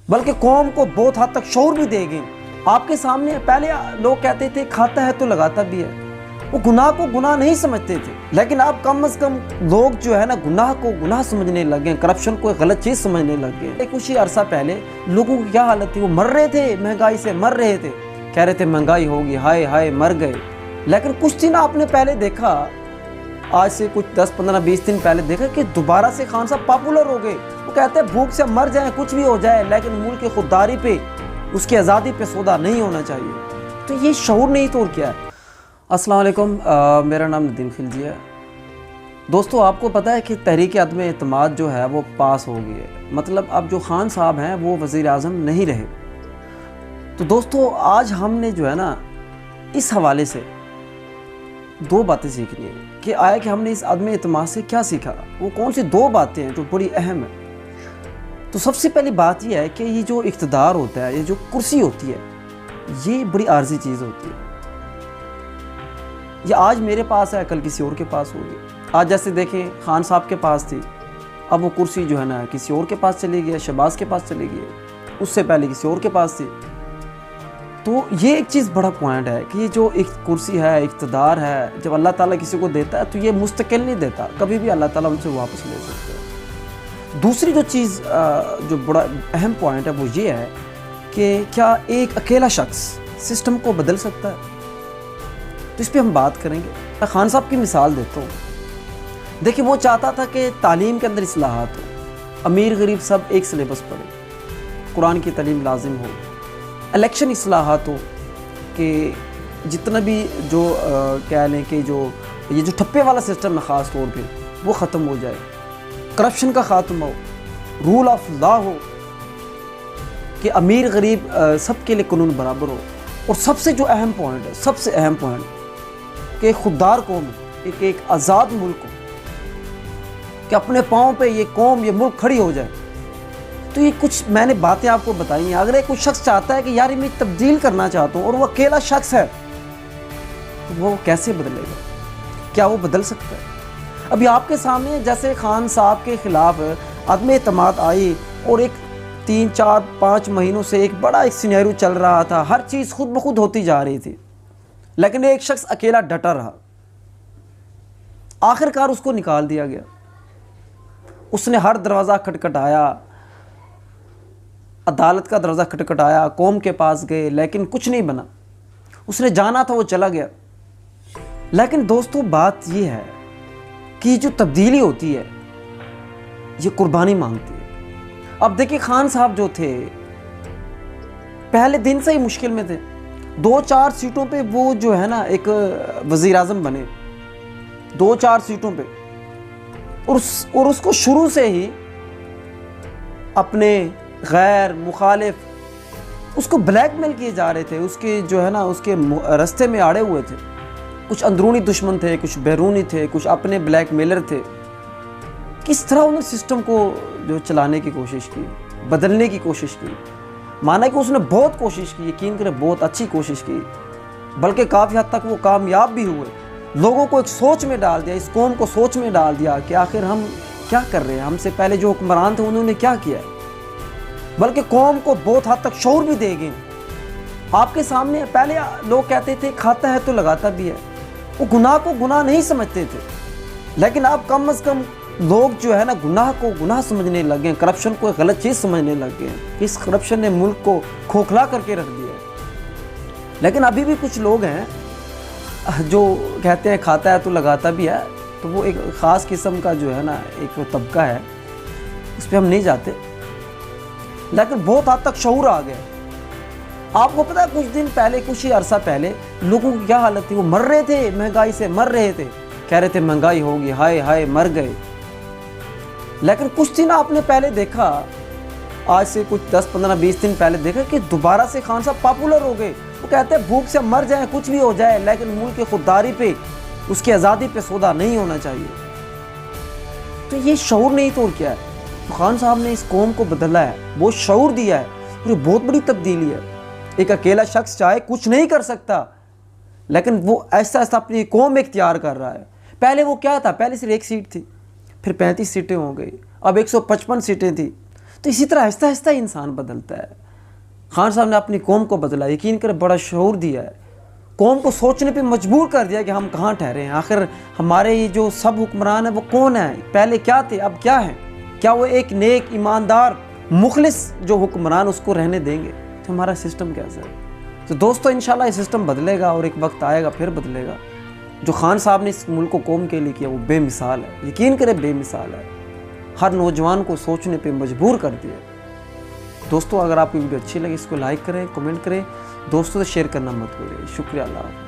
بلکہ قوم کو بہت حد تک شعور بھی دے گی۔ آپ کے سامنے پہلے لوگ کہتے تھے کھاتا ہے تو لگاتا بھی ہے، وہ گناہ کو گناہ نہیں سمجھتے تھے، لیکن اب کم از کم لوگ جو ہے نا گناہ کو گناہ سمجھنے لگے، کرپشن کو ایک غلط چیز سمجھنے لگ گئے۔ کچھ ہی عرصہ پہلے لوگوں کی کیا حالت تھی، وہ مر رہے تھے، مہنگائی سے مر رہے تھے، کہہ رہے تھے مہنگائی ہوگی، ہائے ہائے مر گئے۔ لیکن کچھ دن آپ نے پہلے دیکھا، آج سے کچھ 10 15 20 دن پہلے دیکھا کہ دوبارہ سے خان صاحب پاپولر ہو گئے۔ وہ کہتے ہیں بھوک سے مر جائیں، کچھ بھی ہو جائے، لیکن ملک کی خودداری پہ، اس کی آزادی پہ سودا نہیں ہونا چاہیے۔ تو یہ شعور نہیں تو اور کیا ہے۔ السلام علیکم، میرا نام ندیم خلجی ہے۔ دوستو آپ کو پتہ ہے کہ تحریک عدم اعتماد جو ہے وہ پاس ہو گئی ہے، مطلب اب جو خان صاحب ہیں وہ وزیر اعظم نہیں رہے۔ تو دوستو آج ہم نے جو ہے نا اس حوالے سے دو باتیں سیکھنی ہیں کہ آیا کہ ہم نے اس عدم اعتماد سے کیا سیکھا، وہ کون سی دو باتیں ہیں جو بڑی اہم ہیں۔ تو سب سے پہلی بات یہ ہے کہ یہ جو اقتدار ہوتا ہے، یہ جو کرسی ہوتی ہے، یہ بڑی عارضی چیز ہوتی ہے۔ یہ آج میرے پاس ہے، کل کسی اور کے پاس ہوگی۔ آج جیسے دیکھیں خان صاحب کے پاس تھی، اب وہ کرسی جو ہے نا کسی اور کے پاس چلی گئی، شہباز کے پاس چلی گئی، اس سے پہلے کسی اور کے پاس تھی۔ تو یہ ایک چیز بڑا پوائنٹ ہے کہ یہ جو ایک کرسی ہے، اقتدار ہے، جب اللہ تعالیٰ کسی کو دیتا ہے تو یہ مستقل نہیں دیتا، کبھی بھی اللہ تعالیٰ ان سے واپس لے سکتے ہیں۔ دوسری جو چیز جو بڑا اہم پوائنٹ ہے وہ یہ ہے کہ کیا ایک اکیلا شخص سسٹم کو بدل سکتا ہے؟ تو اس پہ ہم بات کریں گے۔ میں خان صاحب کی مثال دیتا ہوں۔ دیکھیں وہ چاہتا تھا کہ تعلیم کے اندر اصلاحات ہو، امیر غریب سب ایک سلیبس پڑھے، قرآن کی تعلیم لازم ہو، الیکشن اصلاحات ہو کہ جتنا بھی جو کہہ لیں کہ یہ جو ٹھپے والا سسٹم ہے خاص طور پہ وہ ختم ہو جائے، کرپشن کا خاتمہ ہو، رول آف لا ہو کہ امیر غریب سب کے لیے قانون برابر ہو، اور سب سے جو اہم پوائنٹ ہے، سب سے اہم پوائنٹ کہ خوددار قوم ہے، ایک آزاد ملک ہو، کہ اپنے پاؤں پہ یہ قوم یہ ملک کھڑی ہو جائے۔ تو یہ کچھ میں نے باتیں آپ کو بتائی ہیں۔ اگر کوئی شخص چاہتا ہے کہ یار میں تبدیل کرنا چاہتا ہوں اور وہ اکیلا شخص ہے تو وہ کیسے بدلے گا؟ کیا وہ بدل سکتا ہے؟ ابھی آپ کے سامنے جیسے خان صاحب کے خلاف عدم اعتماد آئی اور ایک 3 4 5 مہینوں سے ایک بڑا سینیریو چل رہا تھا، ہر چیز خود بخود ہوتی جا رہی تھی، لیکن ایک شخص اکیلا ڈٹا رہا، آخر کار اس کو نکال دیا گیا۔ اس نے ہر دروازہ کھٹکھٹایا، عدالت کا دروازہ کھٹکھٹایا، قوم کے پاس گئے، لیکن کچھ نہیں بنا۔ اس نے جانا تھا وہ چلا گیا۔ لیکن دوستو بات یہ ہے کہ جو تبدیلی ہوتی ہے یہ قربانی مانگتی ہے۔ اب دیکھیں خان صاحب جو تھے پہلے دن سے ہی مشکل میں تھے، 2 4 سیٹوں پہ وہ جو ہے نا ایک وزیر اعظم بنے، 2 4 سیٹوں پہ، اور اس کو شروع سے ہی اپنے غیر مخالف اس کو بلیک میل کیے جا رہے تھے، اس کے جو ہے نا اس کے رستے میں آڑے ہوئے تھے، کچھ اندرونی دشمن تھے، کچھ بیرونی تھے، کچھ اپنے بلیک میلر تھے۔ کس طرح انہوں نے سسٹم کو جو چلانے کی کوشش کی، بدلنے کی کوشش کی، مانا کہ اس نے بہت کوشش کی، یقین کریں بہت اچھی کوشش کی، بلکہ کافی حد تک وہ کامیاب بھی ہوئے۔ لوگوں کو ایک سوچ میں ڈال دیا، اس قوم کو سوچ میں ڈال دیا کہ آخر ہم کیا کر رہے ہیں، ہم سے پہلے جو حکمران تھے انہوں نے کیا کیا ہے، بلکہ قوم کو بہت حد تک شعور بھی دے گئے۔ آپ کے سامنے پہلے لوگ کہتے تھے کھاتا ہے تو لگاتا بھی ہے، وہ گناہ کو گناہ نہیں سمجھتے تھے، لیکن اب کم از کم لوگ جو ہے نا گناہ کو گناہ سمجھنے لگ گئے، کرپشن کو ایک غلط چیز سمجھنے لگ گئے۔ اس کرپشن نے ملک کو کھوکھلا کر کے رکھ دیا ہے۔ لیکن ابھی بھی کچھ لوگ ہیں جو کہتے ہیں کھاتا ہے تو لگاتا بھی ہے، تو وہ ایک خاص قسم کا جو ہے نا ایک طبقہ ہے، اس پہ ہم نہیں جاتے، لیکن بہت حد تک شعور آ گیا۔ آپ کو پتہ ہے کچھ دن پہلے، کچھ ہی عرصہ پہلے لوگوں کی کیا حالت تھی، وہ مر رہے تھے، مہنگائی سے مر رہے تھے، کہہ رہے تھے مہنگائی ہوگی، ہائے ہائے مر گئے۔ لیکن کچھ دن آپ نے پہلے دیکھا، آج سے کچھ 10 15 20 دن پہلے دیکھا کہ دوبارہ سے خان صاحب پاپولر ہو گئے۔ وہ کہتے ہیں بھوک سے مر جائیں، کچھ بھی ہو جائے، لیکن ملک کی خودداری پہ، اس کی آزادی پہ سودا نہیں ہونا چاہیے۔ تو یہ شعور نہیں تو اور کیا ہے۔ خان صاحب نے اس قوم کو بدلا ہے، وہ شعور دیا ہے، اور یہ بہت بڑی تبدیلی ہے۔ ایک اکیلا شخص چاہے کچھ نہیں کر سکتا، لیکن وہ ایسا ایسا اپنی قوم اختیار کر رہا ہے۔ پہلے وہ کیا تھا، پہلے صرف 1 سیٹ تھی، پھر 35 سیٹیں ہو گئی، اب 155 سیٹیں تھی، تو اسی طرح آہستہ آہستہ انسان بدلتا ہے. خان صاحب نے اپنی قوم کو بدلا, یقین کرے بڑا شعور دیا ہے, قوم کو سوچنے پہ مجبور کر دیا کہ ہم کہاں ٹھہرے ہیں, آخر ہمارے یہ جو سب حکمران ہیں وہ کون ہیں, پہلے کیا تھے اب کیا ہیں, کیا وہ ایک نیک ایماندار مخلص جو حکمران اس کو رہنے دیں گے, تو ہمارا سسٹم کیسا ہے. تو دوستو انشاءاللہ یہ سسٹم بدلے گا اور ایک وقت آئے گا پھر بدلے گا. جو خان صاحب نے اس ملک و قوم کے لیے کیا وہ بے مثال ہے, یقین کرے بے مثال ہے, ہر نوجوان کو سوچنے پہ مجبور کر دیا. دوستو اگر آپ کو ویڈیو اچھی لگے اس کو لائک کریں, کمنٹ کریں, دوستوں سے شیئر کرنا مت بھولیں. شکریہ, اللہ حافظ.